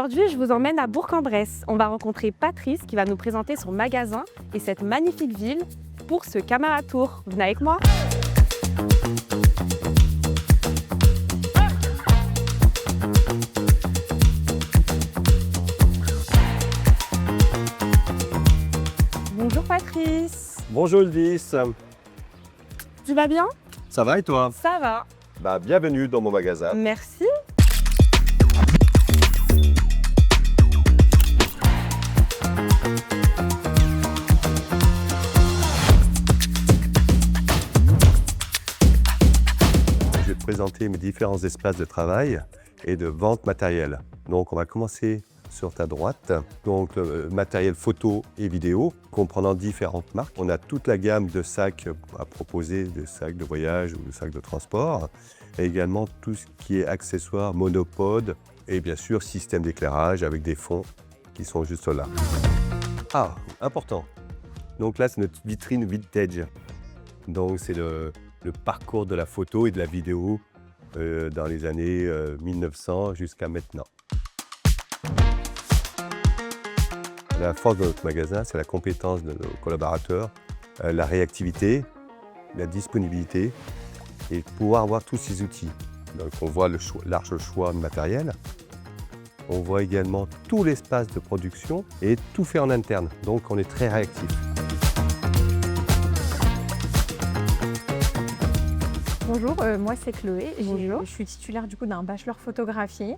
Aujourd'hui, je vous emmène à Bourg-en-Bresse. On va rencontrer Patrice qui va nous présenter son magasin et cette magnifique ville pour ce Camera Tour. Venez avec moi. Bonjour Patrice. Bonjour Elvis. Tu vas bien? Ça va et toi? Ça va. Bienvenue dans mon magasin. Merci. Je vais te présenter mes différents espaces de travail et de vente matérielle. Donc on va commencer sur ta droite, donc le matériel photo et vidéo, comprenant différentes marques. On a toute la gamme de sacs à proposer, de sacs de voyage ou de sacs de transport, et également tout ce qui est accessoires, monopode, et bien sûr système d'éclairage avec des fonds qui sont juste là. Ah, important. Donc là, c'est notre vitrine vintage. Donc c'est le parcours de la photo et de la vidéo dans les années 1900 jusqu'à maintenant. La force de notre magasin, c'est la compétence de nos collaborateurs, la réactivité, la disponibilité et pouvoir avoir tous ces outils. Donc on voit le large choix de matériel. On voit également tout l'espace de production et tout fait en interne. Donc on est très réactif. Bonjour, moi c'est Chloé. Je suis titulaire du coup d'un bachelor photographie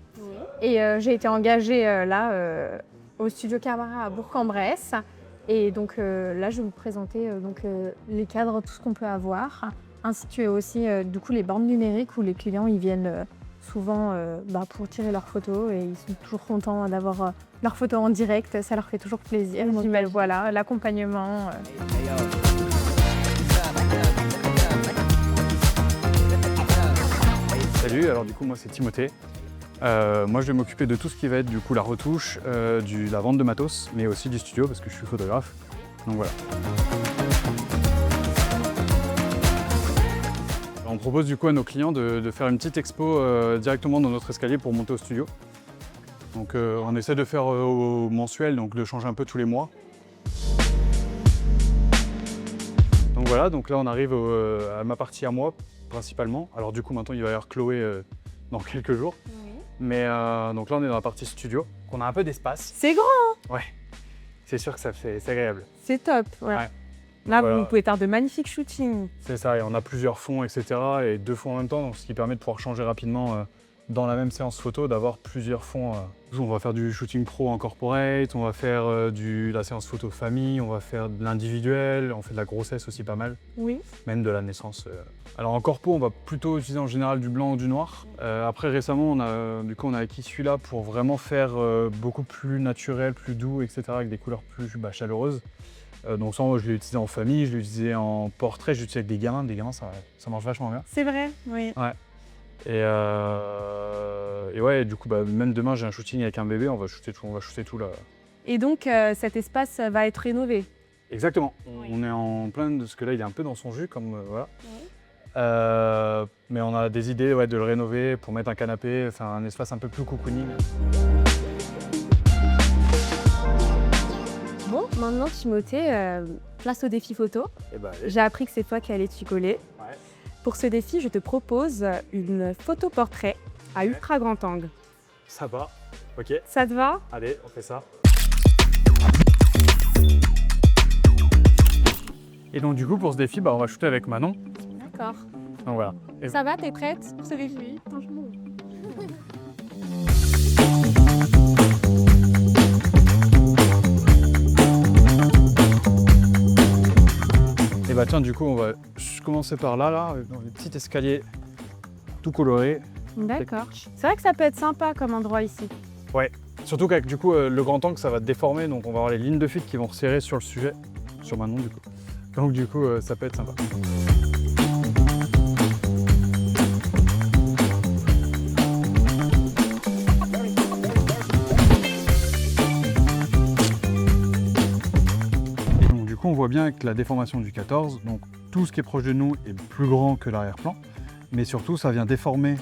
et j'ai été engagée au studio Camera à Bourg-en-Bresse. Et donc là, je vais vous présenter les cadres, tout ce qu'on peut avoir, ainsi que aussi du coup les bornes numériques où les clients ils viennent souvent pour tirer leurs photos et ils sont toujours contents d'avoir leurs photos en direct. Ça leur fait toujours plaisir. Donc voilà, l'accompagnement. Salut, alors du coup moi c'est Timothée. Moi je vais m'occuper de tout ce qui va être du coup la retouche, la vente de matos, mais aussi du studio parce que je suis photographe. Donc voilà. On propose du coup à nos clients de faire une petite expo directement dans notre escalier pour monter au studio. Donc on essaie de faire au mensuel, donc de changer un peu tous les mois. Donc voilà, donc là on arrive à ma partie à moi principalement. Alors du coup maintenant il va y avoir Chloé dans quelques jours. Oui. Mais donc là on est dans la partie studio. On a un peu d'espace. C'est grand, hein? Ouais, c'est sûr que c'est agréable. C'est top, ouais. Là, voilà. Vous pouvez faire de magnifiques shootings. C'est ça, et on a plusieurs fonds, etc. Et 2 fonds en même temps, donc ce qui permet de pouvoir changer rapidement dans la même séance photo, d'avoir plusieurs fonds. On va faire du shooting pro en corporate, on va faire de la séance photo famille, on va faire de l'individuel, on fait de la grossesse aussi pas mal. Oui. Même de la naissance. Alors en corpo, on va plutôt utiliser en général du blanc ou du noir. Après récemment, on a acquis celui-là pour vraiment faire beaucoup plus naturel, plus doux, etc. avec des couleurs plus chaleureuses. Donc ça, je l'ai utilisé en famille, je l'ai utilisé en portrait, je l'ai utilisé avec des gamins. Des gamins, ça marche vachement bien. C'est vrai, oui. Ouais. Et ouais, du coup, même demain, j'ai un shooting avec un bébé, on va shooter tout là. Et donc, cet espace va être rénové? Exactement. Oui. On est en plein de ce que là, il est un peu dans son jus, comme voilà. Oui. Mais on a des idées de le rénover pour mettre un canapé, faire un espace un peu plus cocooning. Bon, maintenant Timothée, place au défi photo. J'ai appris que c'est toi qui allais t'y coller. Ouais. Pour ce défi, je te propose une photo portrait à ultra grand angle. Ça va, ok. Ça te va? Allez, on fait ça. Et donc du coup, pour ce défi, on va shooter avec Manon. D'accord. Donc voilà. Et ça va, t'es prête pour ce défi? Franchement. Et tiens, du coup, on va commencer par là, dans les petits escaliers tout colorés. D'accord. C'est vrai que ça peut être sympa comme endroit ici. Ouais, surtout qu'avec du coup le grand angle, ça va déformer, donc on va avoir les lignes de fuite qui vont resserrer sur le sujet, sur Manon du coup. Donc du coup, ça peut être sympa. On voit bien avec la déformation du 14, donc tout ce qui est proche de nous est plus grand que l'arrière-plan, mais surtout ça vient déformer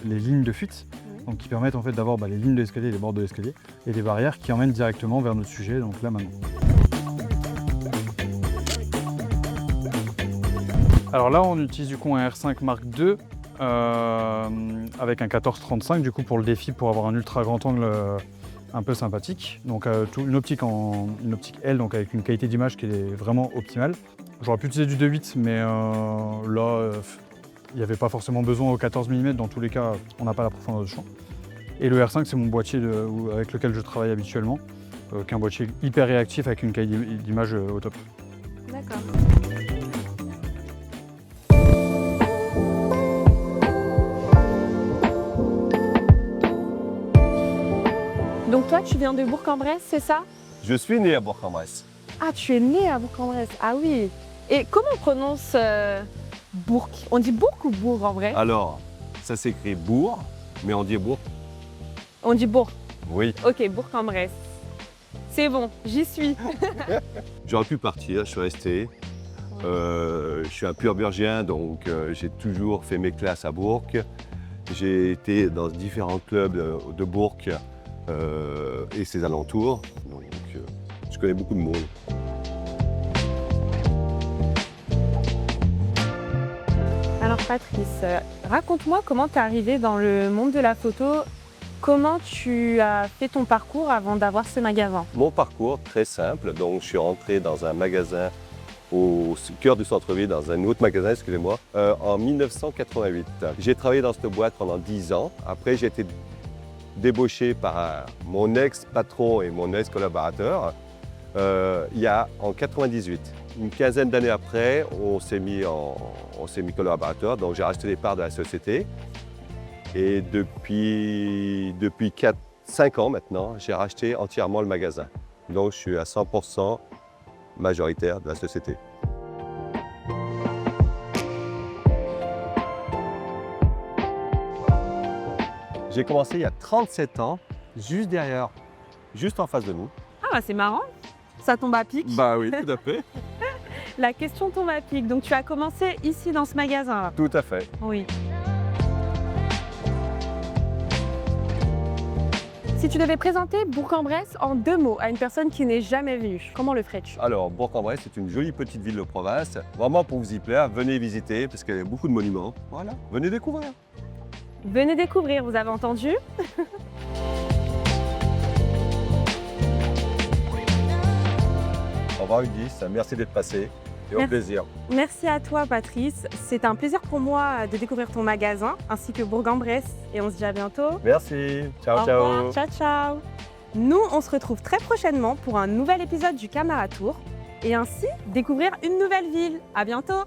les lignes de fuite donc qui permettent en fait d'avoir les lignes de l'escalier, les bords de l'escalier et des barrières qui emmènent directement vers notre sujet, donc là maintenant. Alors là, on utilise du coup un R5 Mark II avec un 14-35 du coup pour le défi, pour avoir un ultra grand angle un peu sympathique. Donc une optique L, donc avec une qualité d'image qui est vraiment optimale. J'aurais pu utiliser du 2.8, mais là, il n'y avait pas forcément besoin au 14 mm. Dans tous les cas, on n'a pas la profondeur de champ. Et le R5, c'est mon boîtier avec lequel je travaille habituellement, qui est un boîtier hyper réactif avec une qualité d'image au top. D'accord. Donc toi, tu viens de Bourg-en-Bresse, c'est ça? Je suis né à Bourg-en-Bresse. Ah, tu es né à Bourg-en-Bresse. Ah oui. Et comment on prononce Bourg? On dit Bourg ou Bourg en vrai? Alors, ça s'écrit Bourg, mais on dit Bourg. On dit Bourg. Oui. Ok, Bourg-en-Bresse. C'est bon, j'y suis. J'aurais pu partir, je suis resté. Je suis un pur burgien, donc j'ai toujours fait mes classes à Bourg. J'ai été dans différents clubs de Bourg et ses alentours. Donc je connais beaucoup de monde. Alors Patrice, raconte-moi comment tu es arrivé dans le monde de la photo. Comment tu as fait ton parcours avant d'avoir ce magasin? Mon parcours, très simple. Donc je suis rentré dans un magasin au cœur du centre-ville, dans un autre magasin, excusez-moi, en 1988. J'ai travaillé dans cette boîte pendant 10 ans. Après, j'ai été débauché par mon ex-patron et mon ex-collaborateur il y a en 98. Une quinzaine d'années après, on s'est mis collaborateurs, donc j'ai racheté les parts de la société. Et depuis 5 ans maintenant, j'ai racheté entièrement le magasin. Donc je suis à 100% majoritaire de la société. J'ai commencé il y a 37 ans, juste derrière, juste en face de nous. Ah bah c'est marrant, ça tombe à pic. Bah oui, tout à fait. La question tombe à pic. Donc tu as commencé ici dans ce magasin là? Tout à fait. Oui. Si tu devais présenter Bourg-en-Bresse en 2 mots à une personne qui n'est jamais venue, comment le ferais-tu? Alors, Bourg-en-Bresse, c'est une jolie petite ville de province. Vraiment, pour vous y plaire, venez visiter parce qu'il y a beaucoup de monuments. Voilà, venez découvrir. Venez découvrir, vous avez entendu? Au revoir Ulysse, merci d'être passé et au Merci. plaisir. Merci à toi Patrice, c'est un plaisir pour moi de découvrir ton magasin ainsi que Bourg-en-Bresse et on se dit à bientôt. Merci, ciao Au revoir. Ciao ciao. Nous on se retrouve très prochainement pour un nouvel épisode du Camara Tour et ainsi découvrir une nouvelle ville. À bientôt.